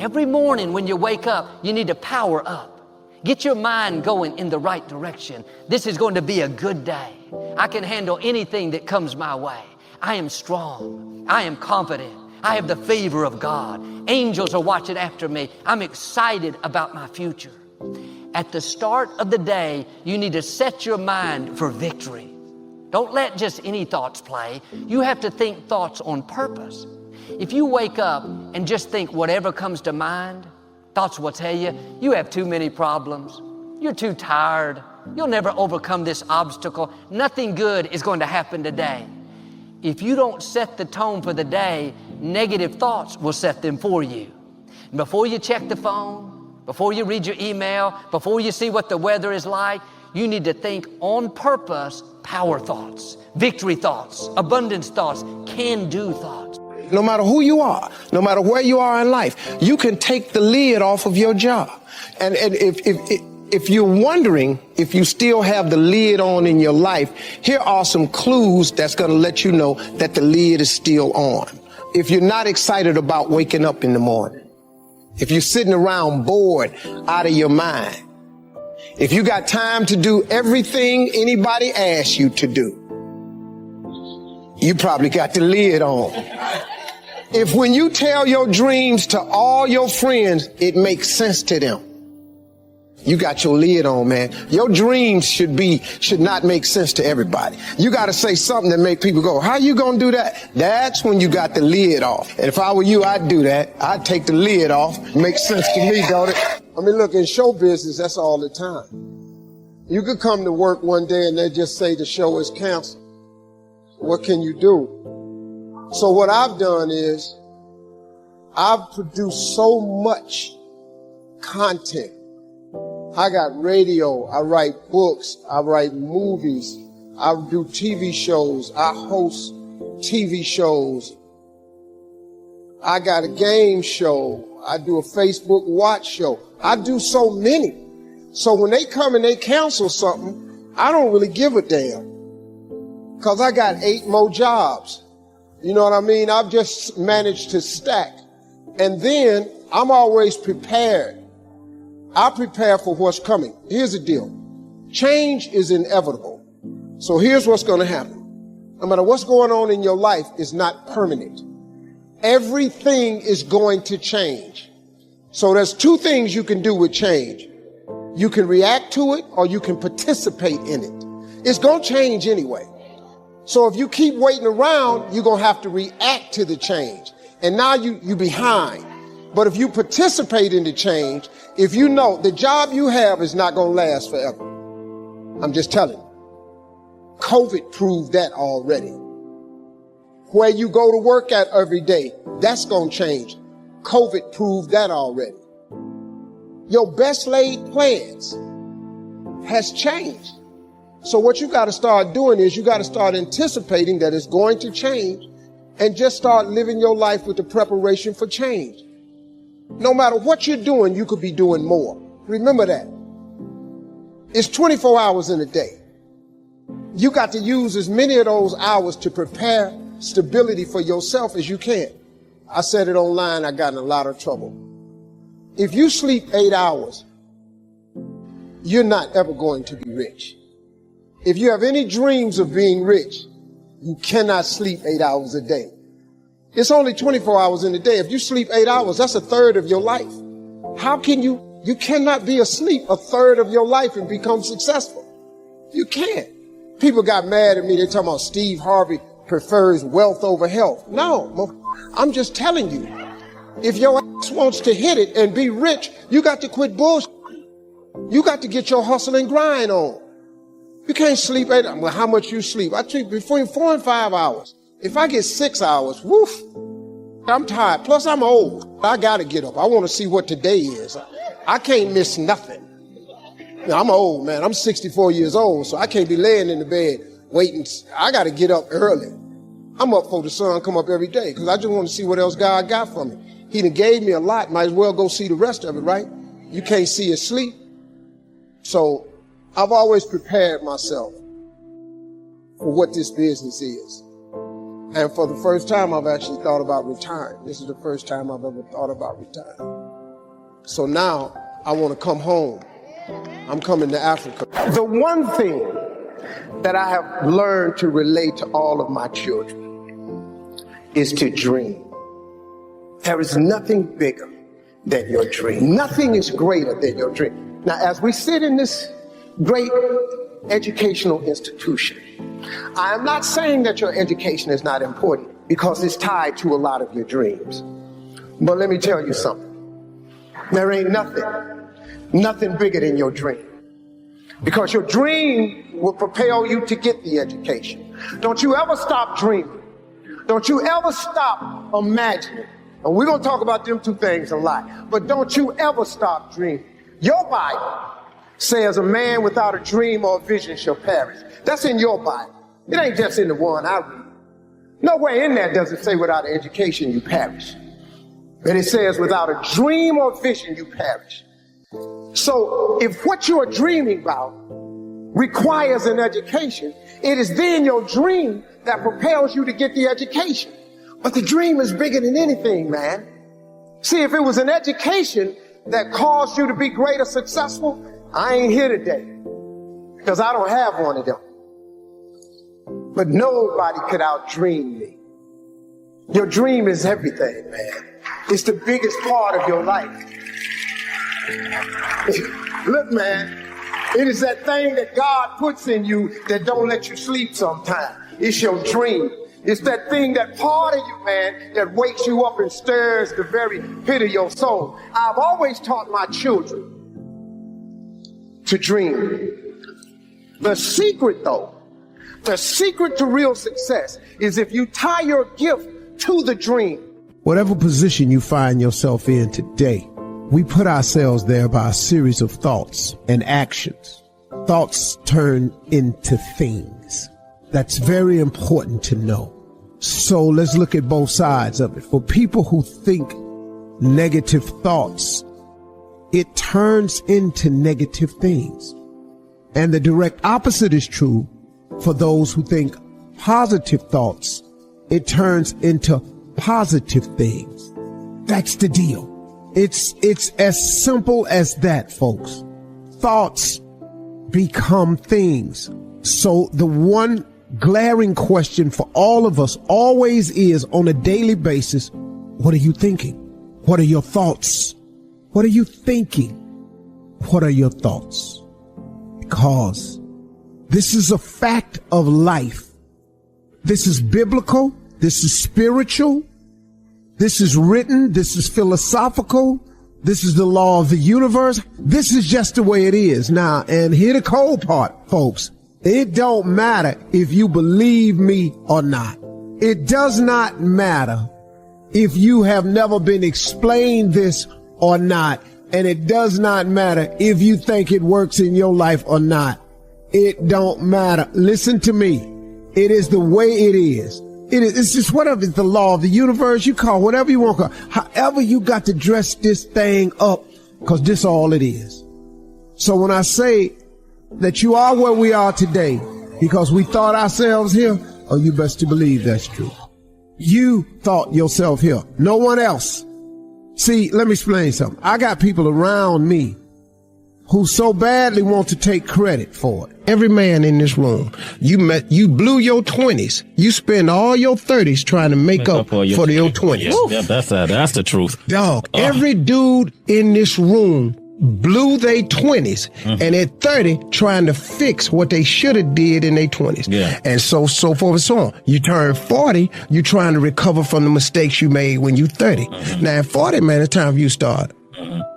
Every morning when you wake up, you need to power up. Get your mind going in the right direction. This is going to be a good day. I can handle anything that comes my way. I am strong. I am confident. I have the favor of God. Angels are watching after me. I'm excited about my future. At the start of the day, you need to set your mind for victory. Don't let just any thoughts play. You have to think thoughts on purpose. If you wake up and just think whatever comes to mind, thoughts will tell you, you have too many problems. You're too tired. You'll never overcome this obstacle. Nothing good is going to happen today. If you don't set the tone for the day, negative thoughts will set them for you. And before you check the phone, before you read your email, before you see what the weather is like, you need to think on purpose, power thoughts, victory thoughts, abundance thoughts, can-do thoughts. No matter who you are, no matter where you are in life, you can take the lid off of your job. And if you're wondering if you still have the lid on in your life, here are some clues that's going to let you know that the lid is still on. If you're not excited about waking up in the morning, if you're sitting around bored out of your mind, if you got time to do everything anybody asks you to do, you probably got the lid on. If when you tell your dreams to all your friends, it makes sense to them, you got your lid on, man. Your dreams should not make sense to everybody. You got to say something that make people go, how you going to do that? That's when you got the lid off. And if I were you, I'd do that. I'd take the lid off. Makes sense to me, don't it? I mean, look, in show business, that's all the time. You could come to work one day and they just say the show is canceled. What can you do? So what I've done is I've produced so much content. I got radio, I write books, I write movies, I do TV shows, I host TV shows. I got a game show, I do a Facebook watch show. I do so many. So when they come and they cancel something, I don't really give a damn. Because I got 8 more jobs. You know what I mean? I've just managed to stack. And then I'm always prepared. I prepare for what's coming. Here's the deal. Change is inevitable. So here's what's going to happen. No matter what's going on in your life, is not permanent. Everything is going to change. So there's 2 things you can do with change. You can react to it or you can participate in it. It's going to change anyway. So if you keep waiting around, you're going to have to react to the change. And now you're behind. But if you participate in the change, if you know the job you have is not going to last forever. I'm just telling you. COVID proved that already. Where you go to work at every day, that's going to change. COVID proved that already. Your best laid plans has changed. So what you got to start doing is you got to start anticipating that it's going to change and just start living your life with the preparation for change. No matter what you're doing, you could be doing more. Remember that. It's 24 hours in a day. You got to use as many of those hours to prepare stability for yourself as you can. I said it online, I got in a lot of trouble. If you sleep 8 hours, you're not ever going to be rich. If you have any dreams of being rich, you cannot sleep 8 hours a day. It's only 24 hours in a day. If you sleep 8 hours, that's a third of your life. How can you cannot be asleep a third of your life and become successful. You can't. People got mad at me. They're talking about Steve Harvey prefers wealth over health. No, I'm just telling you. If your ass wants to hit it and be rich, you got to quit bullshit. You got to get your hustle and grind on. You can't sleep 8 hours. Well, how much you sleep? I sleep between 4 and 5 hours. If I get 6 hours, woof, I'm tired. Plus, I'm old. I got to get up. I want to see what today is. I can't miss nothing. Now, I'm old, man. I'm 64 years old, so I can't be laying in the bed waiting. I got to get up early. I'm up before the sun come up every day because I just want to see what else God got for me. He done gave me a lot. Might as well go see the rest of it, right? You can't see it sleep. So I've always prepared myself for what this business is. And for the first time, I've actually thought about retiring. This is the first time I've ever thought about retiring. So now I want to come home. I'm coming to Africa. The one thing that I have learned to relate to all of my children is to dream. There is nothing bigger than your dream. Nothing is greater than your dream. Now, as we sit in this great educational institution, I am not saying that your education is not important, because it's tied to a lot of your dreams. But let me tell you something. There ain't nothing bigger than your dream. Because your dream will propel you to get the education. Don't you ever stop dreaming. Don't you ever stop imagining. And we're going to talk about them two things a lot. But don't you ever stop dreaming. Your Bible says a man without a dream or a vision shall perish. That's in your Bible. It ain't just in the one I read. Nowhere in there does it say without an education you perish. But it says without a dream or vision you perish. So if what you are dreaming about requires an education, it is then your dream that propels you to get the education. But the dream is bigger than anything, man. See, if it was an education that caused you to be great or successful, I ain't here today, because I don't have one of them. But nobody could outdream me. Your dream is everything, man. It's the biggest part of your life. Look, man, it is that thing that God puts in you that don't let you sleep sometimes. It's your dream. It's that thing, that part of you, man, that wakes you up and stirs the very pit of your soul. I've always taught my children to dream. The secret, though, the secret to real success is if you tie your gift to the dream. Whatever position you find yourself in today, we put ourselves there by a series of thoughts and actions. Thoughts turn into things. That's very important to know. So let's look at both sides of it. For people who think negative thoughts, it turns into negative things. And the direct opposite is true for those who think positive thoughts. It turns into positive things. That's the deal. It's as simple as that, folks. Thoughts become things. So the one glaring question for all of us always is, on a daily basis, what are you thinking? What are your thoughts? What are you thinking? What are your thoughts? Because this is a fact of life. This is biblical. This is spiritual. This is written. This is philosophical. This is the law of the universe. This is just the way it is. Now, and here the cold part, folks. It don't matter if you believe me or not. It does not matter if you have never been explained this or not. And it does not matter if you think it works in your life or not. It don't matter. Listen to me. It is the way it is. It's just whatever. It's the law of the universe. You call whatever you want to call. However you got to dress this thing up, because this all it is. So when I say that you are where we are today because we thought ourselves here, oh, you best to believe that's true. You thought yourself here. No one else. See, let me explain something. I got people around me who so badly want to take credit for it. Every man in this room, you blew your 20s. You spend all your 30s trying to make up for your 20s. Yeah, that's the truth. Dog, every dude in this room blew their 20s and at 30 trying to fix what they should have did in their 20s. Yeah. And so forth and so on. You turn 40, you're trying to recover from the mistakes you made when you 30. Now at 40, man, it's time for you to start.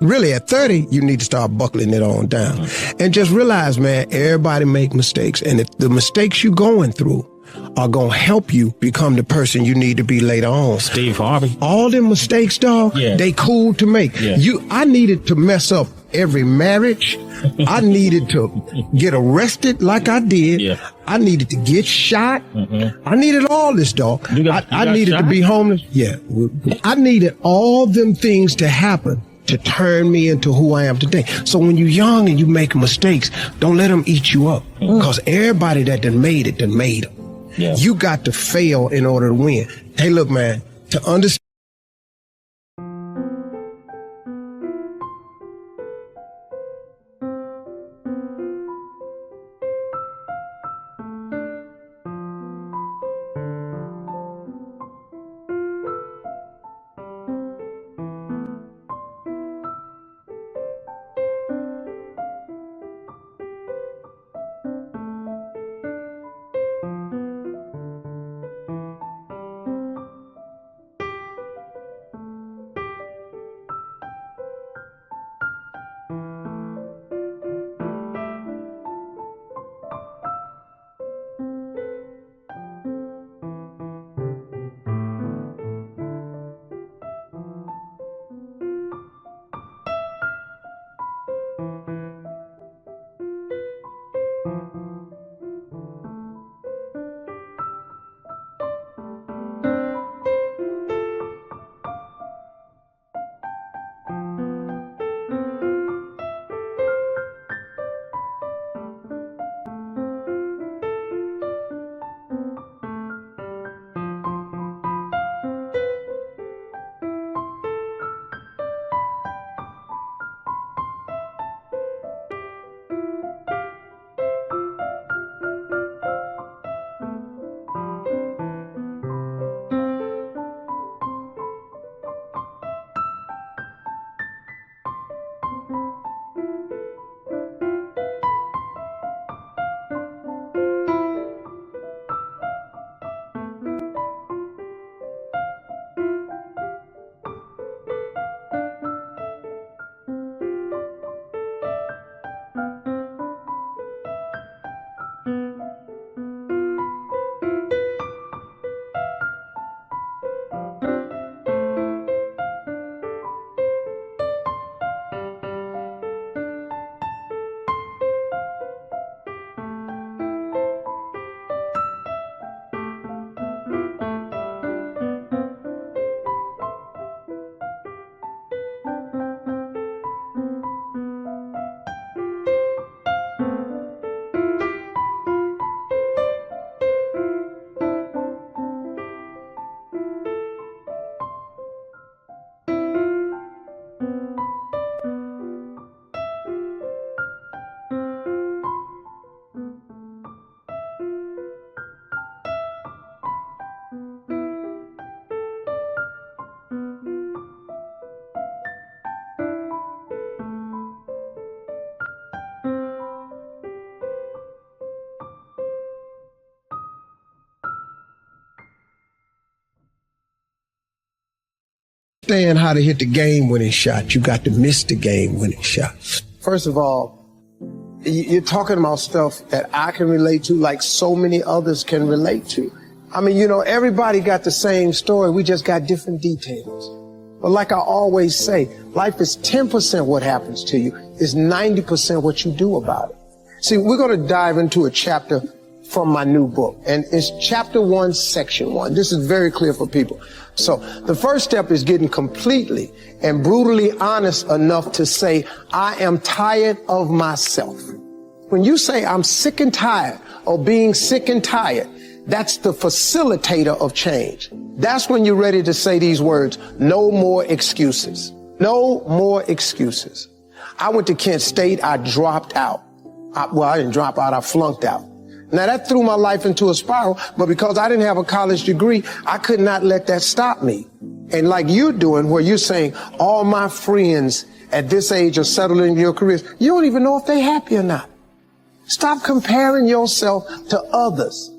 Really, at 30, you need to start buckling it on down. And just realize, man, everybody make mistakes. And if the mistakes you're going through are going to help you become the person you need to be later on. Steve Harvey. All them mistakes, dog, they cool to make. Yeah. I needed to mess up every marriage. I needed to get arrested like I did. Yeah. I needed to get shot. I needed all this, dog. I needed to be homeless. Yeah. I needed all them things to happen to turn me into who I am today. So when you're young and you make mistakes, don't let them eat you up. Because everybody that done made it, done made them. Yeah. You got to fail in order to win. Hey, look, man, to understand. understand how to hit the game-winning shot, you got to miss the game-winning shot. First of all, you're talking about stuff that I can relate to like so many others can relate to. I mean, you know, everybody got the same story. We just got different details. But like I always say, life is 10% what happens to you, is 90% what you do about it. See, we're going to dive into a chapter from my new book, and it's chapter 1, section 1. This is very clear for people. So the first step is getting completely and brutally honest enough to say, I am tired of myself. When you say I'm sick and tired of being sick and tired, that's the facilitator of change. That's when you're ready to say these words, no more excuses. No more excuses. I went to Kent State, I dropped out. I didn't drop out, I flunked out. Now that threw my life into a spiral, but because I didn't have a college degree, I could not let that stop me. And like you're doing, where you're saying, all my friends at this age are settled in your careers, you don't even know if they're happy or not. Stop comparing yourself to others.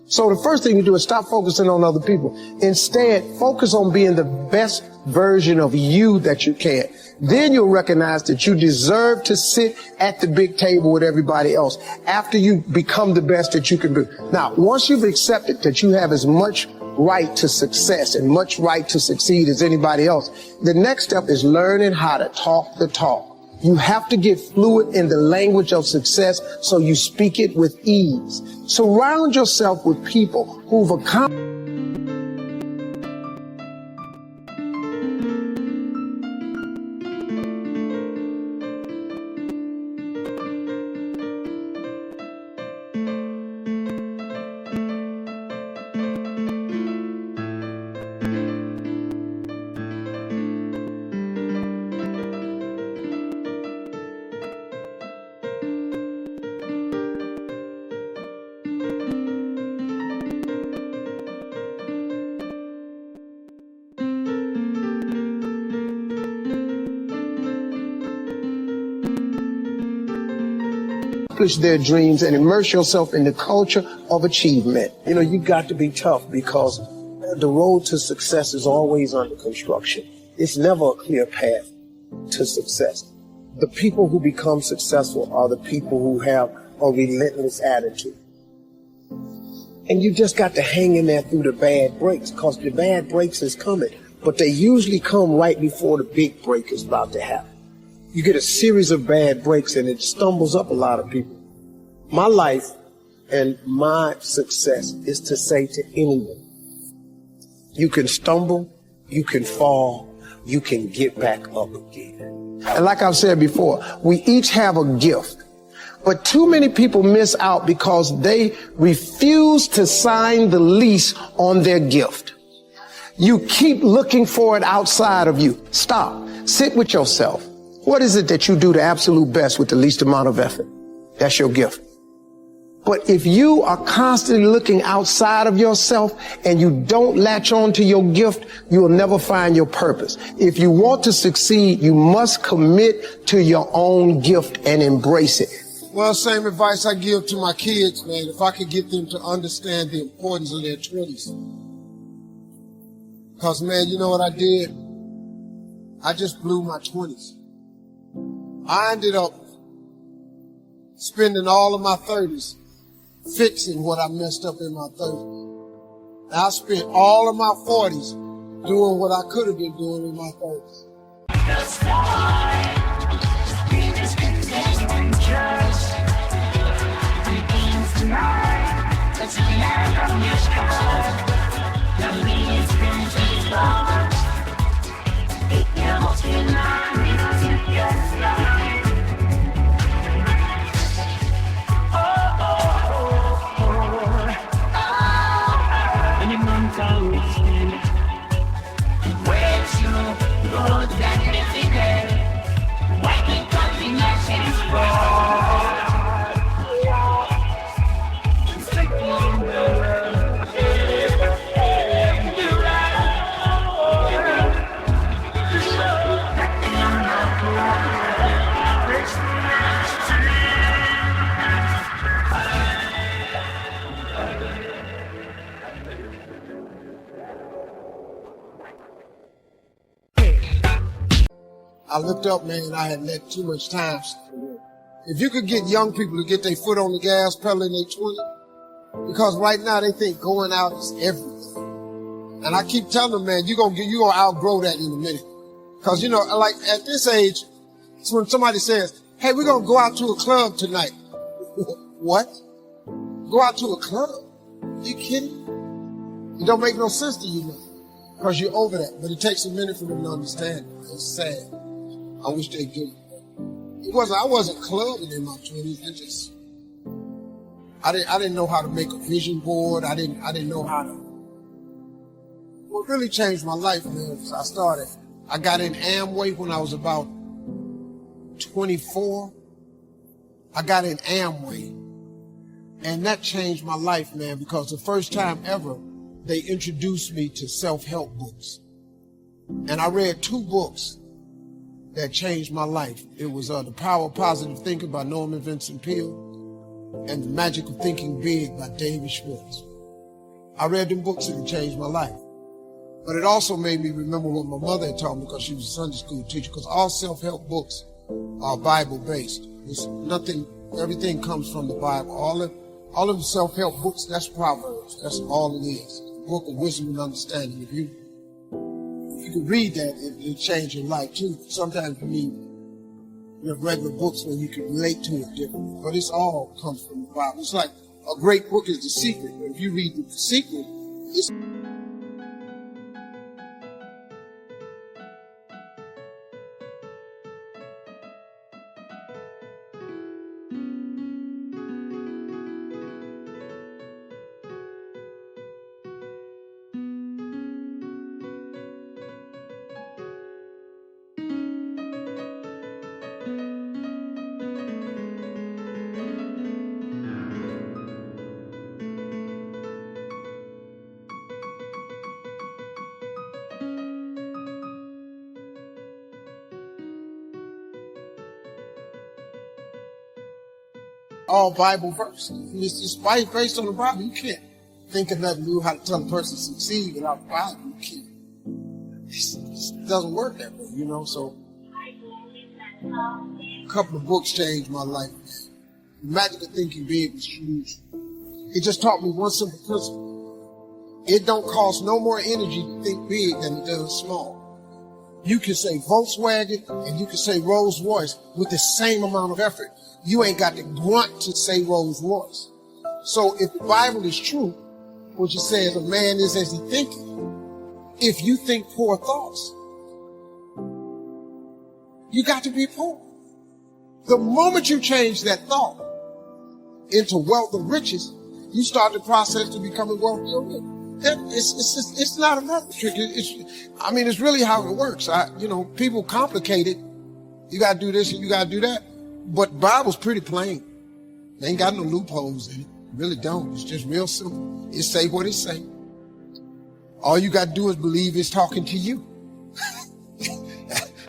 So the first thing you do is stop focusing on other people. Instead, focus on being the best version of you that you can. Then you'll recognize that you deserve to sit at the big table with everybody else after you become the best that you can be. Now, once you've accepted that you have as much right to success and much right to succeed as anybody else, the next step is learning how to talk the talk. You have to get fluid in the language of success so you speak it with ease. Surround yourself with people who've accomplished. Their dreams and immerse yourself in the culture of achievement. You know, you got to be tough because the road to success is always under construction. It's never a clear path to success. The people who become successful are the people who have a relentless attitude. And you just got to hang in there through the bad breaks, because the bad breaks is coming, but they usually come right before the big break is about to happen. You get a series of bad breaks and it stumbles up a lot of people. My life and my success is to say to anyone, you can stumble, you can fall, you can get back up again. And like I've said before, we each have a gift, but too many people miss out because they refuse to sign the lease on their gift. You keep looking for it outside of you. Stop. Sit with yourself. What is it that you do the absolute best with the least amount of effort? That's your gift. But if you are constantly looking outside of yourself and you don't latch on to your gift, you will never find your purpose. If you want to succeed, you must commit to your own gift and embrace it. Well, same advice I give to my kids, man. If I could get them to understand the importance of their 20s. Because, man, you know what I did? I just blew my 20s. I ended up spending all of my 30s fixing what I messed up in my 30s. And I spent all of my 40s doing what I could have been doing in my 30s. The sky, we just continue and trust. Begins tonight, let's land on your sky. The leaves been too long. It yells tonight, we don't get fly. I looked up, man, I had let too much time. If you could get young people to get their foot on the gas pedal in their 20s, because right now they think going out is everything. And I keep telling them, man, you're gonna outgrow that in a minute. Cause like at this age, it's when somebody says, hey, we're gonna go out to a club tonight. What? Go out to a club? Are you kidding? It don't make no sense to you now. Cause you're over that. But it takes a minute for them to understand. It's sad. I wish they did. I wasn't clubbing in my 20s. I didn't know how to make a vision board. I didn't know how to. What really changed my life, man, was I got in Amway when I was about 24. I got in Amway. And that changed my life, man, because the first time ever, they introduced me to self-help books. And I read 2 books that changed my life. It was The Power of Positive Thinking by Norman Vincent Peale and The Magic of Thinking Big by David Schwartz. I read them books and it changed my life. But it also made me remember what my mother had taught me, because she was a Sunday school teacher, because all self-help books are Bible-based. Everything comes from the Bible. All of the self-help books, that's Proverbs. That's all it is. A book of wisdom and understanding. If you can read that, it'll change your life too. Sometimes you need regular books where you can relate to it differently. But it's all comes from the Bible. It's like a great book is The Secret. But if you read The Secret, it's all Bible verses. It's based on the Bible. You can't think of nothing new how to tell a person to succeed without the Bible. You can't. It doesn't work that way, So a couple of books changed my life. The Magic of Thinking Big was huge. It just taught me one simple principle. It don't cost no more energy to think big than it does small. You can say Volkswagen and you can say Rolls Royce with the same amount of effort. You ain't got the grunt to say Rolls Royce. So if the Bible is true, which it says a man is as he thinketh, if you think poor thoughts, you got to be poor. The moment you change that thought into wealth or riches, you start the process to becoming wealthy or rich. It's not a math trick. It's really how it works. People complicate it. You got to do this and you got to do that. But Bible's pretty plain. They ain't got no loopholes in it. Really don't. It's just real simple. It say what it say. All you got to do is believe it's talking to you.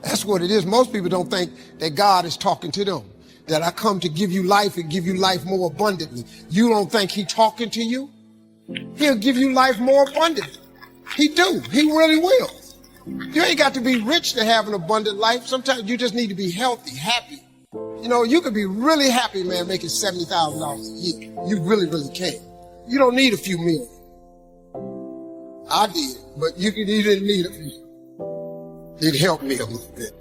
That's what it is. Most people don't think that God is talking to them. That I come to give you life and give you life more abundantly. You don't think He talking to you? He'll give you life more abundantly. He do. He really will. You ain't got to be rich to have an abundant life. Sometimes you just need to be healthy, happy. You could be really happy, man, making $70,000 a year. You really, really can. You don't need a few million. I did, but you didn't need a few. It helped me a little bit.